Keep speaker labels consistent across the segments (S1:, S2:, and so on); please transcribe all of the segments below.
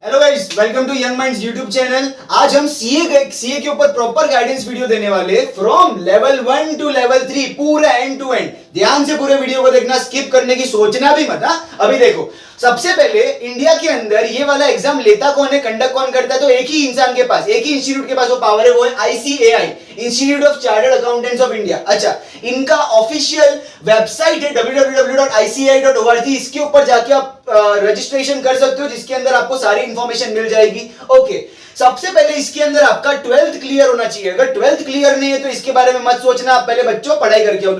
S1: Hello guys, welcome to young minds YouTube channel. आज हम CA के ऊपर प्रॉपर गाइडेंस वीडियो देने वाले फ्रॉम लेवल 1 टू लेवल 3 पूरा एंड टू एंड। ध्यान से पूरे वीडियो को देखना, स्किप करने की सोचना भी मत। अभी देखो, सबसे पहले इंडिया के अंदर ये वाला एग्जाम लेता कौन है, कंडक्ट कौन करता है, तो एक ही इंसान के पास, एक ही इंस्टीट्यूट के पास वो पावर है, वो है ICAI, institute of chartered accountants of India. अच्छा, इनका ऑफिशियल वेबसाइट है www.ici.org। इसके ऊपर जाके आप रजिस्ट्रेशन कर सकते हो, जिसके अंदर आपको सारी इंफॉर्मेशन मिल जाएगी। ओके, सबसे पहले इसके अंदर आपका 12th क्लियर होना चाहिए। अगर 12th क्लियर नहीं है तो इसके बारे में मत सोचना, आप पहले बच्चों पढ़ाई करके आओ।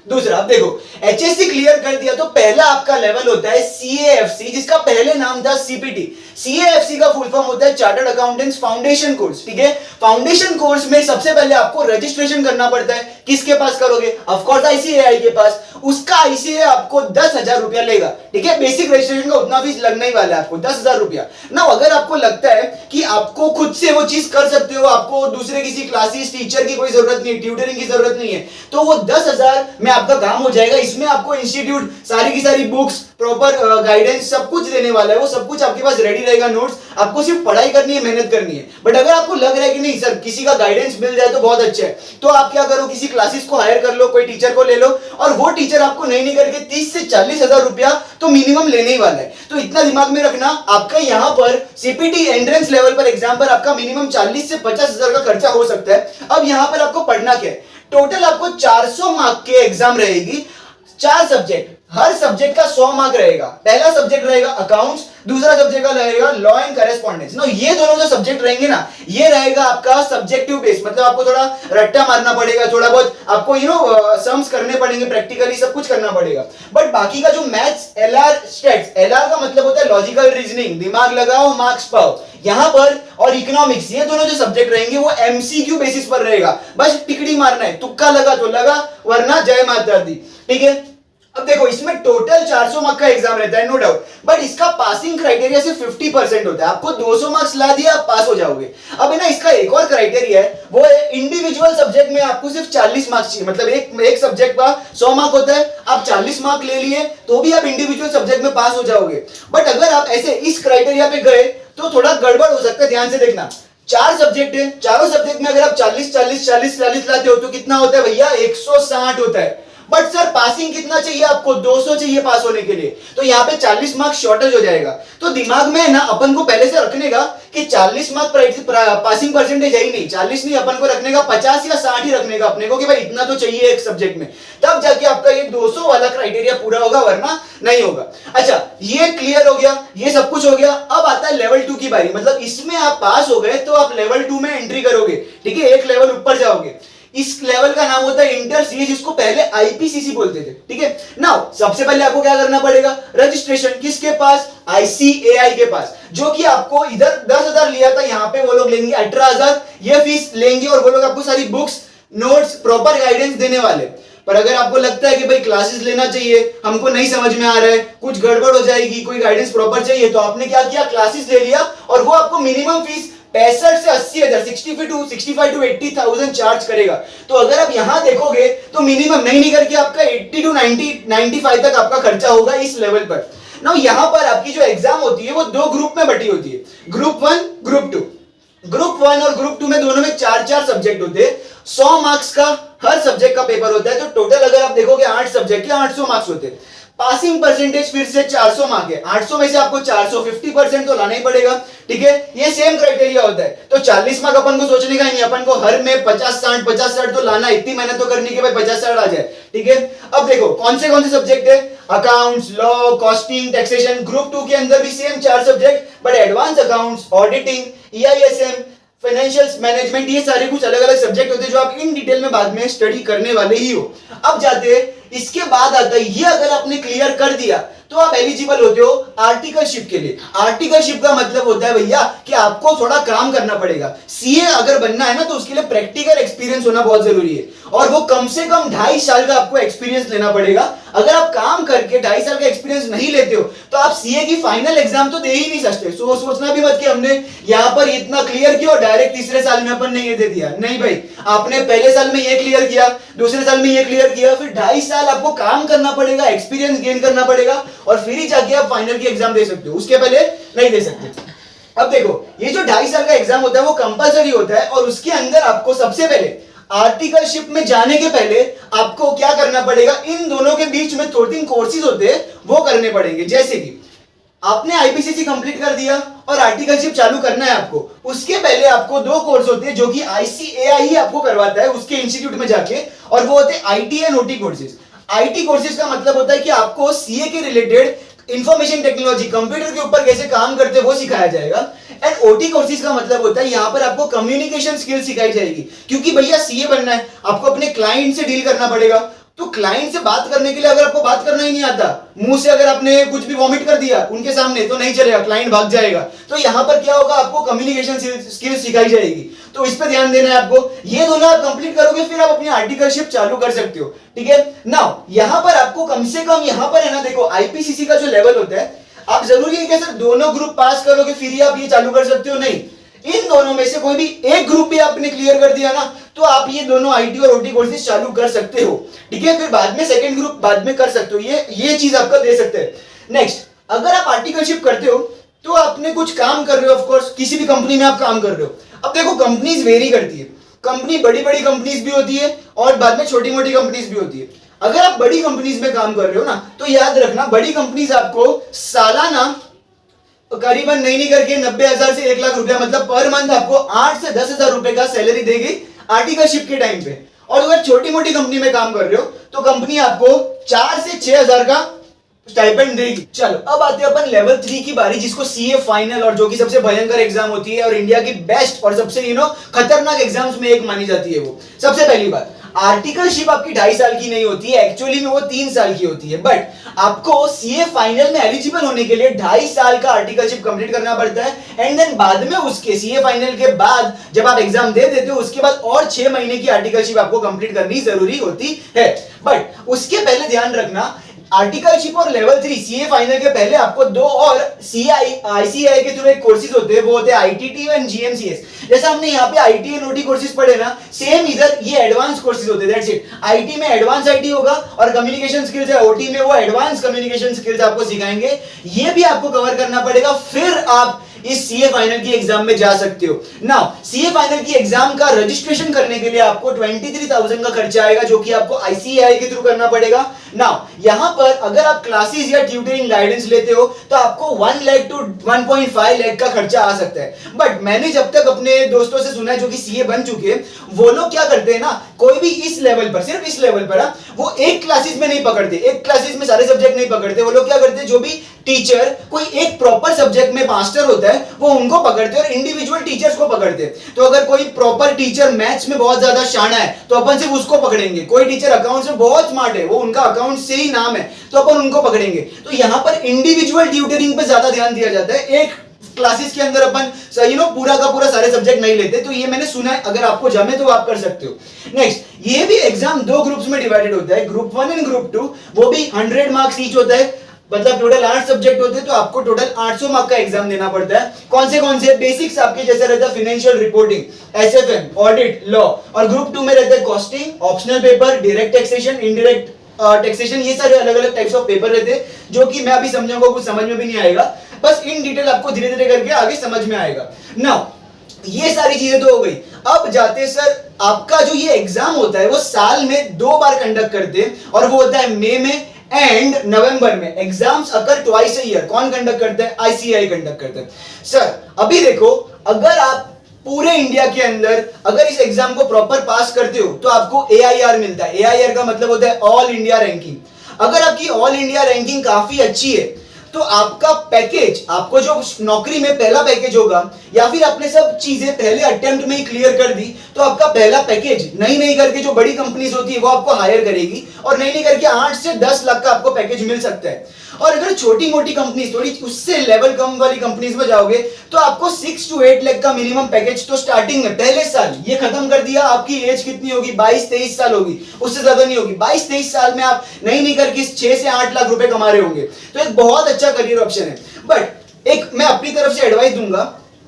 S1: दूसरा आप देखो, एचएससी क्लियर कर दिया तो पहला आपका लेवल होता है सीएएफसी, जिसका पहले नाम था सीपीटी। सीएएफसी का फुल फॉर्म होता है चार्टर्ड अकाउंटेंट्स फाउंडेशन कोर्स। ठीक है, फाउंडेशन कोर्स में सबसे पहले आपको रजिस्ट्रेशन करना पड़ता है। किसके पास करोगे? ऑफ कोर्स आईसीएआई के पास। उसका आईसीएआई आपको 10,000 रुपया लेगा। ठीक है, बेसिक रजिस्ट्रेशन का उतना फीस लगने ही वाला है आपको, 10,000 रुपया ना। अगर आपको लगता है कि आपको खुद से वो चीज कर सकते हो, आपको दूसरे किसी क्लासेस टीचर की कोई जरूरत नहीं है, ट्यूटरिंग की जरूरत नहीं है, तो वो 10,000 में आपका काम हो जाएगा। इसमें आपको इंस्टीट्यूट सारी की सारी बुक्स, प्रॉपर गाइडेंस सब कुछ देने वाला है। वो सब कुछ आपके पास रेडी रहेगा, नोट्स। आपको सिर्फ पढ़ाई करनी है, मेहनत करनी है। बट अगर आपको लग रहा है कि नहीं सर, किसी का गाइडेंस मिल जाए तो बहुत अच्छा है, तो आप क्या करो, किसी क्लासेस को हायर कर लो, कोई टीचर को ले लो, और वो टीचर आपको नहीं करके 30 से 40,000 रुपया तो मिनिमम लेने ही वाला है। तो इतना दिमाग में रखना, आपका यहाँ पर सीपीटी एंट्रेंस लेवल पर एग्जाम पर आपका मिनिमम 40 से 50,000 का खर्चा हो सकता है। अब यहाँ पर आपको पढ़ना क्या है, टोटल आपको 400 मार्क के एग्जाम रहेगी, 4 सब्जेक्ट, हर सब्जेक्ट का 100 मार्क रहेगा। पहला सब्जेक्ट रहेगा अकाउंट्स, दूसरा सब्जेक्ट रहेगा लॉ एंड करेस्पॉन्डेंस। नो, ये दोनों जो सब्जेक्ट रहेंगे ना, ये रहेगा आपका सब्जेक्टिव बेस, मतलब आपको थोड़ा रट्टा मारना पड़ेगा, थोड़ा बहुत आपको सम्स करने पड़ेंगे, प्रैक्टिकली सब कुछ करना पड़ेगा। बट बाकी का जो मैथ्स, एलआर, स्टैट्स, एलआर का मतलब होता है लॉजिकल रीजनिंग, दिमाग लगाओ मार्क्स पाओ, यहां पर, और इकोनॉमिक्स, ये दोनों जो सब्जेक्ट रहेंगे वो एमसीक्यू बेसिस पर रहेगा। बस टिकड़ी मारना है, तुक्का लगा तो लगा, वरना जय माता दी। ठीक है, अब देखो, इसमें टोटल 400 मार्क्स का एग्जाम रहता है, नो डाउट, बट इसका पासिंग क्राइटेरिया सिर्फ 50% होता है। आपको 200 मार्क्स ला दिया, आप पास हो जाओगे। अब है ना, इसका एक और क्राइटेरिया है, वो है इंडिविजुअल सब्जेक्ट में आपको सिर्फ 40 मार्क्स चाहिए। मतलब एक सब्जेक्ट का 100 मार्क होता है, आप 40 मार्क ले लिए तो भी आप इंडिविजुअल सब्जेक्ट में पास हो जाओगे। बट अगर आप ऐसे इस क्राइटेरिया पे गए तो थोड़ा गड़बड़ हो सकता है। ध्यान से देखना, 4 सब्जेक्ट है, चारों सब्जेक्ट में अगर आप 40 लाते हो तो कितना होता है भैया? 160 होता है। बट सर, पासिंग कितना चाहिए आपको? 200 चाहिए पास होने के लिए, तो यहाँ पे 40 मार्क्स शॉर्टेज हो जाएगा। तो दिमाग में है ना, अपन को पहले से रखने का कि 40 मार्क पासिंग परसेंटेज है ही नहीं, 40 नहीं, अपन को रखने का 50 या 60 ही रखने का अपने को, कि भाई इतना तो चाहिए एक सब्जेक्ट में, तब जाके आपका ये 200 वाला क्राइटेरिया पूरा होगा, वरना नहीं होगा। अच्छा, ये क्लियर हो गया, ये सब कुछ हो गया। अब आता है लेवल 2 की बारी, मतलब इसमें आप पास हो गए तो आप लेवल 2 में एंट्री करोगे। ठीक है, एक लेवल ऊपर जाओगे। इस लेवल का नाम होता है इंटर सीए, जिसको पहले आईपीसीसी बोलते थे। ठीक है, नाउ सबसे पहले आपको क्या करना पड़ेगा? रजिस्ट्रेशन। किसके पास? आईसीएआई के पास, जो कि आपको इधर 10,000 लिया था, यहाँ पे वो लोग लेंगे 18,000, ये फीस लेंगे, और वो लोग आपको सारी बुक्स, नोट्स, प्रॉपर गाइडेंस देने वाले। पर अगर आपको लगता है कि भाई क्लासेस लेना चाहिए, हमको नहीं समझ में आ रहा है, कुछ गड़बड़ हो जाएगी, कोई गाइडेंस प्रॉपर चाहिए, तो आपने क्या किया? क्लासेस ले लिया, और वो आपको मिनिमम फीस 65 से 80,000, 65 to 80,000 चार्ज करेगा। तो अगर आप यहां देखोगे तो मिनिमम नहीं करके आपका 80 to 95 तक आपका खर्चा होगा इस लेवल पर। ना, यहां पर आपकी जो एग्जाम होती है वो 2 ग्रुप में बटी होती है, ग्रुप 1, ग्रुप 2। ग्रुप 1 और ग्रुप 2 में दोनों में 4-4 सब्जेक्ट होते हैं, 100 मार्क्स का हर सब्जेक्ट का पेपर होता है। तो टोटल अगर आप देखोगे 8 सब्जेक्ट के 800 मार्क्स होते हैं। पासिंग परसेंटेज फिर से 400 मार्क है, 800 में से आपको 450% तो लाना ही पड़ेगा। ठीक है, ये सेम क्राइटेरिया होता है। तो 40 मार्क अपन को सोचने का नहीं, अपन को हर में 50-60 तो लाना, इतनी मेहनत तो करनी कि भाई 50-60 आ जाए। ठीक है, अब देखो कौन से सब्जेक्ट है? Accounts, law, costing, taxation. Group 2 के अंदर भी same 4 subject, but advance accounts, auditing, EISM, financial management, ये सारे कुछ अलग अलग सब्जेक्ट होते हैं जो आप इन डिटेल में बाद में स्टडी करने वाले ही हो। अब जाते हैं, इसके बाद आता है, ये अगर आपने क्लियर कर दिया तो आप एलिजिबल होते हो आर्टिकलशिप के लिए। आर्टिकलशिप का मतलब होता है भैया कि आपको थोड़ा काम करना पड़ेगा। सीए अगर बनना है ना, तो उसके लिए प्रैक्टिकल एक्सपीरियंस होना बहुत जरूरी है, और वो कम से कम 2.5 साल का आपको एक्सपीरियंस लेना पड़ेगा। अगर आप काम करके 2.5 साल का एक्सपीरियंस नहीं लेते हो तो आप सीए की फाइनल एग्जाम तो दे ही नहीं सकते। सो सोचना भी मत कि हमने यहाँ पर इतना क्लियर किया और डायरेक्ट तीसरे साल में अपन ने ये दे दिया। नहीं भाई, आपने पहले साल में ये क्लियर किया, दूसरे साल में ये क्लियर किया, फिर 2.5 साल आपको काम करना पड़ेगा, एक्सपीरियंस गेन करना पड़ेगा, और फिर ही जाके आप फाइनल की एग्जाम दे सकते हो, उसके पहले नहीं दे सकते। अब देखो, ये जो 2.5 साल का एग्जाम होता है वो कंपलसरी होता है, और उसके अंदर आपको सबसे पहले आर्टिकलशिप में जाने के पहले आपको क्या करना पड़ेगा, इन दोनों के बीच में 3 कोर्सेज होते हैं वो करने पड़ेंगे। जैसे कि आपने आईपीसीसी कंप्लीट कर दिया और आर्टिकलशिप चालू करना है आपको, उसके पहले आपको 2 कोर्स होते हैं जो कि आईसीएआई ही आपको करवाता है उसके इंस्टीट्यूट में जाके, और वो होते हैं IT and OT courses. IT courses का मतलब होता है कि आपको सीए के रिलेटेड इंफॉर्मेशन टेक्नोलॉजी, कंप्यूटर के ऊपर कैसे काम करते हैं वो सिखाया जाएगा। एंड ओटी कोर्सेज का मतलब होता है यहाँ पर आपको कम्युनिकेशन स्किल सिखाई जाएगी, क्योंकि भैया सीए बनना है, आपको अपने क्लाइंट से डील करना पड़ेगा। तो क्लाइंट से बात करने के लिए अगर आपको बात करना ही नहीं आता, मुंह से अगर आपने कुछ भी वॉमिट कर दिया उनके सामने, तो नहीं चलेगा, क्लाइंट भाग जाएगा। तो यहाँ पर क्या होगा, आपको कम्युनिकेशन स्किल सिखाई जाएगी, तो इस पे ध्यान देना है आपको। ये दोनों आप कंप्लीट करोगे फिर आप अपनी आर्टिकलशिप चालू कर सकते हो, ठीक है। नाउ यहाँ पर आपको कम से कम, यहाँ पर है ना देखो, आईपीसीसी का जो लेवल होता है, आप जरूरी है कि सर दोनों ग्रुप पास करोगे फिर ही आप ये चालू कर सकते हो, नहीं। इन दोनों में से कोई भी एक ग्रुप भी आपने क्लियर कर दिया ना, तो आप ये दोनों आईटी और ओटी कोर्सेज चालू कर सकते हो, ठीक है। फिर बाद में सेकंड ग्रुप बाद में कर सकते हो, ये चीज आपका दे सकते हैं। नेक्स्ट, अगर आप आर्टिकलशिप करते हो तो आपने कुछ काम कर रहे हो, ऑफ कोर्स किसी भी कंपनी में आप काम कर रहे हो। अब देखो, कंपनीज वेरी करती है, कंपनी बड़ी बड़ी कंपनीज भी होती है और बाद में छोटी मोटी कंपनीज भी होती है। अगर आप बड़ी कंपनीज में काम कर रहे हो ना, तो याद रखना बड़ी कंपनीज आपको सालाना करीबन नहीं करके 90,000 से 1 लाख रुपया, मतलब पर मंथ आपको 8 से 10,000 रुपए का सैलरी देगी आर्टिकलशिप के टाइम पे। और अगर छोटी मोटी कंपनी में काम कर रहे हो तो कंपनी आपको 4 से 6,000 का स्टाइपेंड देगी। चलो अब आते हैं अपन लेवल 3 की बारी, जिसको सीए फाइनल, और जो कि सबसे भयंकर एग्जाम होती है और इंडिया की बेस्ट और सबसे खतरनाक एग्जाम्स में एक मानी जाती है। वो सबसे पहली बात, आर्टिकलशिप आपकी 2.5 साल की नहीं होती है, एक्चुअली में वो 3 साल की होती है, बट आपको सीए फाइनल में एलिजिबल होने के लिए 2.5 साल का आर्टिकलशिप कंप्लीट करना पड़ता है। एंड देन बाद में उसके सीए फाइनल के बाद जब आप एग्जाम दे देते हो, उसके बाद और 6 महीने की आर्टिकलशिप आपको कंप्लीट करनी जरूरी होती है। बट उसके पहले ध्यान रखना, आर्टिकलशिप और लेवल 3 सीए फाइनल के पहले आपको 2 और आईसीआई के थ्रू एक कोर्सेज होते हैं, वो होते हैं आईटीटी एंड जीएमसीएस। जैसा हमने यहाँ पे आईटी एंड ओटी कोर्सेज पढ़े ना, सेम इधर ये एडवांस कोर्सेज होते हैं, दैट्स इट। आईटी में एडवांस आईटी होगा और कम्युनिकेशन स्किल्स है, ओटी में वो एडवांस कम्युनिकेशन स्किल्स आपको सिखाएंगे। ये भी आपको कवर करना पड़ेगा, फिर आप इस सीए फाइनल की एग्जाम में जा सकते हो। नाउ सीए फाइनल की एग्जाम का रजिस्ट्रेशन करने के लिए आपको 23,000 का खर्चा आएगा, जो कि आपको आईसीएआई के थ्रू करना पड़ेगा। नाउ यहां पर अगर आप क्लासेस या ट्यूटरिंग गाइडेंस लेते हो तो आपको 1 लाख टू 1.5 लाख का खर्चा आ सकता है। बट मैंने जब तक अपने दोस्तों से सुना है जो कि सीए बन चुके हैं, वो लोग क्या करते हैं ना, कोई भी इस लेवल पर, सिर्फ इस लेवल पर वो एक क्लासेस में नहीं पकड़ते, एक क्लासेस में सारे सब्जेक्ट नहीं पकड़ते। वो लोग क्या करते हैं, जो भी टीचर कोई एक प्रॉपर सब्जेक्ट में मास्टर होता है वो उनको पकड़ते हैं और इंडिविजुअल टीचर्स को पकड़ते हैं। तो अगर कोई प्रॉपर टीचर मैथ्स में बहुत ज्यादा शाना है तो अपन सिर्फ उसको पकड़ेंगे। कोई टीचर अकाउंट्स में बहुत स्मार्ट है, वो उनका अकाउंट से ही नाम है, तो अपन उनको पकड़ेंगे। तो यहां पर इंडिविजुअल ट्यूटरिंग पे ज्यादा ध्यान दिया जाता है, एक क्लासेस के अंदर अपन पूरा का पूरा सारे सब्जेक्ट नहीं लेते। तो ये मैंने सुना है, अगर आपको जमे तो आप कर सकते हो। नेक्स्ट, ये भी एग्जाम 2 ग्रुप्स में डिवाइडेड होता है, ग्रुप 1 एंड ग्रुप 2, वो भी 100 मार्क्स ईच होता है, मतलब टोटल 8 सब्जेक्ट होते हैं, तो आपको टोटल 800 मार्क का एग्जाम देना पड़ता है। कौन से बेसिक्स आपके जैसे रहता है, financial reporting, SFM, audit, law, और ग्रुप 2 में रहता है costing, optional paper, direct taxation, indirect taxation. ये सारे अलग अलग टाइप्स ऑफ पेपर रहते हैं, जो कि मैं अभी समझाऊंगा, कुछ समझ में भी नहीं आएगा, बस इन डिटेल आपको धीरे धीरे करके आगे समझ में आएगा। नाउ ये सारी चीजें तो हो गई। अब जाते सर, आपका जो ये एग्जाम होता है वो साल में 2 बार कंडक्ट करते हैं, और वो होता है मई में एंड नवंबर में। Exams occur twice a year. कौन कंडक्ट करता है? आईसीआई कंडक्ट करता है। सर अभी देखो, अगर आप पूरे इंडिया के अंदर अगर इस एग्जाम को प्रॉपर पास करते हो तो आपको एआईआर मिलता है। एआईआर का मतलब होता है ऑल इंडिया रैंकिंग। अगर आपकी ऑल इंडिया रैंकिंग काफी अच्छी है तो आपका पैकेज, आपको जो नौकरी में पहला पैकेज होगा, या फिर आपने सब चीजें पहले अटेम्प्ट में ही क्लियर कर दी, तो आपका पहला पैकेज नहीं करके जो बड़ी कंपनीज होती है वो आपको हायर करेगी, और नहीं करके 8 से 10 लाख का आपको पैकेज मिल सकता है। और अगर छोटी मोटी कंपनीज, थोड़ी उससे लेवल कम वाली कंपनीज में जाओगे तो आपको 6 to 8 लाख का मिनिमम पैकेज तो स्टार्टिंग में पहले साल। ये खत्म कर दिया, आपकी एज कितनी होगी? 22-23 साल होगी, उससे ज्यादा नहीं होगी। 22-23 साल में आप नहीं करके 6 से 8 लाख रुपए कमा रहे होंगे, तो एक बहुत अच्छा करियर ऑप्शन है। बट एक मैं अपनी तरफ से एडवाइस दूंगा,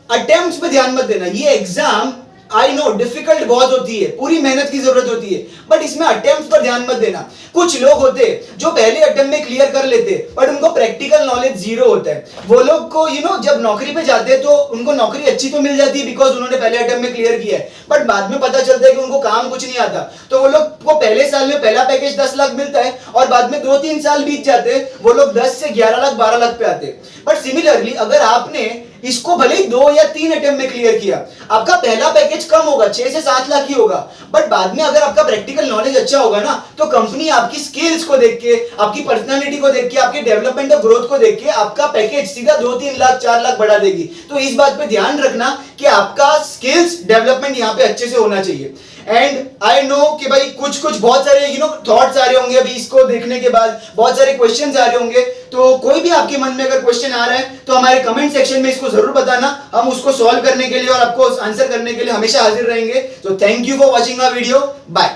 S1: अटेम्प्ट्स पे ध्यान मत देना। ये एग्जाम आई नो डिफिकल्ट बहुत होती है, पूरी मेहनत की जरूरत होती है, बट इसमें अटेम्प्ट पर ध्यान मत देना। कुछ लोग होते जो पहले अटेम्प्ट में क्लियर कर लेते बट उनको प्रैक्टिकल नॉलेज जीरो होता है। वो लोग को जब नौकरी पे जाते हैं तो उनको नौकरी अच्छी तो मिल जाती है बिकॉज उन्होंने पहले अटेम्प्ट में क्लियर किया है, बट बाद में पता चलता है कि उनको काम कुछ नहीं आता। तो वो लोग को पहले साल में पहला पैकेज 10 लाख मिलता है और बाद में 2-3 साल बीत जाते हैं, वो लोग 10 से 11 लाख 12 लाख पे आते। बट सिमिलरली अगर आपने इसको भले ही 2 या 3 अटेम्प्ट में क्लियर किया, आपका पहला पैकेज कम होगा, 6 से 7 लाख ही होगा, बट बाद में अगर आपका प्रैक्टिकल नॉलेज अच्छा होगा ना, तो कंपनी आपकी स्किल्स को देख के, आपकी पर्सनालिटी को देख के, आपके डेवलपमेंट और ग्रोथ को देख के आपका पैकेज सीधा 2-3 लाख 4 लाख बढ़ा देगी। तो इस बात पे ध्यान रखना कि आपका स्किल्स डेवलपमेंट यहाँ पे अच्छे से होना चाहिए। एंड आई नो कि भाई कुछ बहुत सारे थॉट्स आ रहे होंगे अभी इसको देखने के बाद, बहुत सारे क्वेश्चंस आ रहे होंगे, तो कोई भी आपके मन में अगर क्वेश्चन आ रहा है तो हमारे कमेंट सेक्शन में इसको जरूर बताना, हम उसको सॉल्व करने के लिए और आपको आंसर करने के लिए हमेशा हाजिर रहेंगे। तो thank you for watching our video, bye.